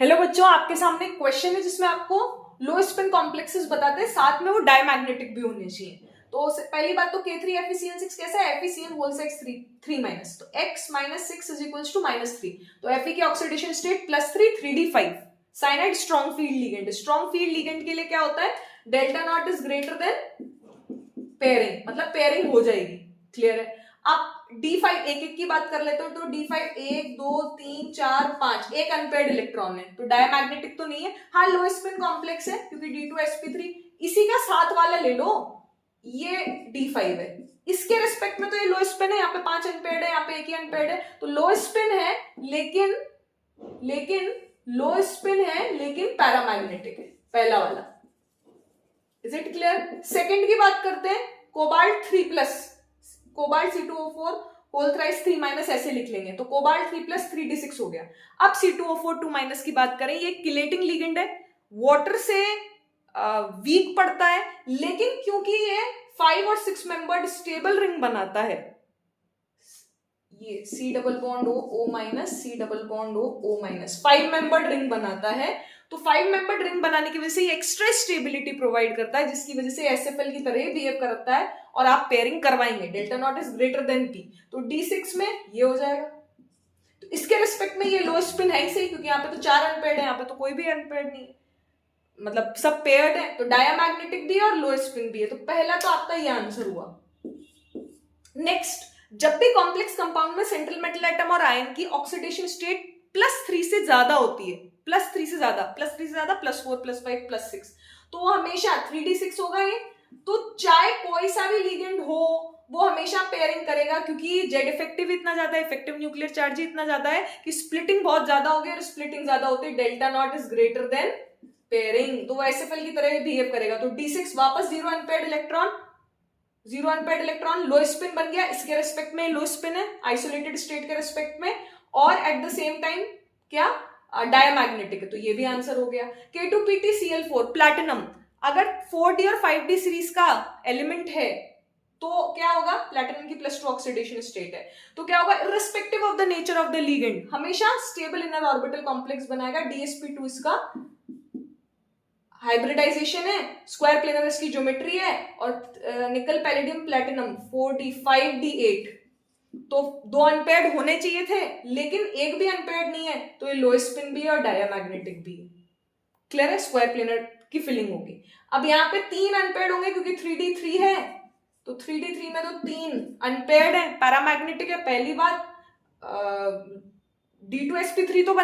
Hello बच्चों, आपके सामने एक क्वेश्चन है जिसमें आपको लो स्पिन कॉम्प्लेक्सेस बताते हैं, साथ में वो डायमैग्नेटिक भी होने चाहिए। तो पहली बात तो K3 FeCN6 कैसा है, FeCN होल से x 3 माइनस, तो x minus 6 is equals to -3। तो Fe की oxidation state +3 3d5। Cyanide strong field ligand, strong field ligand के लिए क्या होता है, delta not is greater than pairing, मतलब पेयरिंग हो जाएगी। क्लियर है। आप D5 एक एक की बात कर लेते हो, तो D5 1 2 3 4 5 एक अनपेयर्ड इलेक्ट्रॉन है, तो डायमैग्नेटिक तो नहीं है। हाँ, लो स्पिन कॉम्प्लेक्स है क्योंकि D2sp3 इसी का साथ वाला ले लो, ये D5 है, इसके रेस्पेक्ट में तो ये लो स्पिन है। यहाँ पे 5 अनपेयर्ड है, यहाँ पे एक ही अनपेयर्ड है, तो लो स्पिन है लेकिन लो स्पिन है लेकिन पैरामैग्नेटिक है, पहला वाला। Is it clear. सेकेंड की बात करते हैं, cobalt 3+, cobalt C2O4 whole thrice 3- ऐसे लिख लेंगे, तो कोबाल्ट 3+ 3d6 हो गया। अब C2O4 2- की बात करें, ये किलेटिंग लिगेंड है, वाटर से वीक पड़ता है, लेकिन क्योंकि ये 5 और 6 मेंबर्ड स्टेबल रिंग बनाता है, ये C double bond O C double bond O 5 membered ring बनाता है, तो 5 मेंबर्ड रिंग बनाने की वजह से ये एक्स्ट्रा स्टेबिलिटी प्रोवाइड करता है, जिसकी वजह से SFL की तरह बिहेव करता है और आप पेयरिंग करवाएंगे। Delta not is greater then P, तो D6 में ये हो जाएगा। तो इसके रिस्पेक्ट में ये लो स्पिन है ही सही, क्योंकि यहाँ पे तो 4 अनपेयर्ड है, यहाँ पे तो कोई भी अनपेयर्ड नहीं है, मतलब सब पेयर्ड है, तो डायमैग्नेटिक भी है और लो स्पिन भी है। तो पहला तो आपका ये आंसर हुआ। नेक्स्ट, जब भी कॉम्प्लेक्स कंपाउंड में सेंट्रल मेटल एटम और आयन की ऑक्सीडेशन स्टेट +3 से ज्यादा होती है, +3 से ज्यादा, +4 +5 +6, तो वो हमेशा 3d6 होगा ये। तो चाहे कोई सा भी लिगेंड हो, वो हमेशा पेयरिंग करेगा, क्योंकि जेड इफेक्टिव इतना ज्यादा है, इफेक्टिव न्यूक्लियर चार्ज इतना ज्यादा है कि स्प्लिटिंग बहुत ज्यादा होगी, और स्प्लिटिंग ज्यादा होती है, delta not is greater than pairing, तो वो SFL की तरह बिहेव करेगा। तो D6 वापस 0 अनपेयर्ड इलेक्ट्रॉन, लो स्पिन बन गया, इसके रेस्पेक्ट में लो स्पिन है आइसोलेटेड स्टेट के रेस्पेक्ट में, और एट द सेम टाइम क्या डायमैग्नेटिक है, तो ये भी आंसर हो गया। K2PtCl4 प्लैटिनम, अगर 4d और 5d सीरीज का एलिमेंट है तो क्या होगा, प्लैटिनम की +2 ऑक्सीडेशन स्टेट है, तो क्या होगा, irrespective of the nature of the ligand हमेशा स्टेबल इनर ऑर्बिटल कॉम्प्लेक्स बनाएगा। DsP2 इसका हाइब्रिडाइजेशन है, स्क्वायर प्लेनर इसकी ज्योमेट्री है, और निकल पैलेडियम प्लैटिनम 4d 5d8, तो 2 अनपेयर्ड होने चाहिए थे, लेकिन एक भी अनपेयर्ड नहीं है, तो ये लो स्पिन भी है और डायमैग्नेटिक भी है। क्लियर है, स्क्वायर प्लेनर की फिलिंग होगी। अब यहाँ पे 3 अनपेयर्ड होंगे क्योंकि 3d3 है, तो 3d3 में तो 3 अनपेयर्ड है, पैरामैग्नेटिक है, पहली बात। D2sp3 तो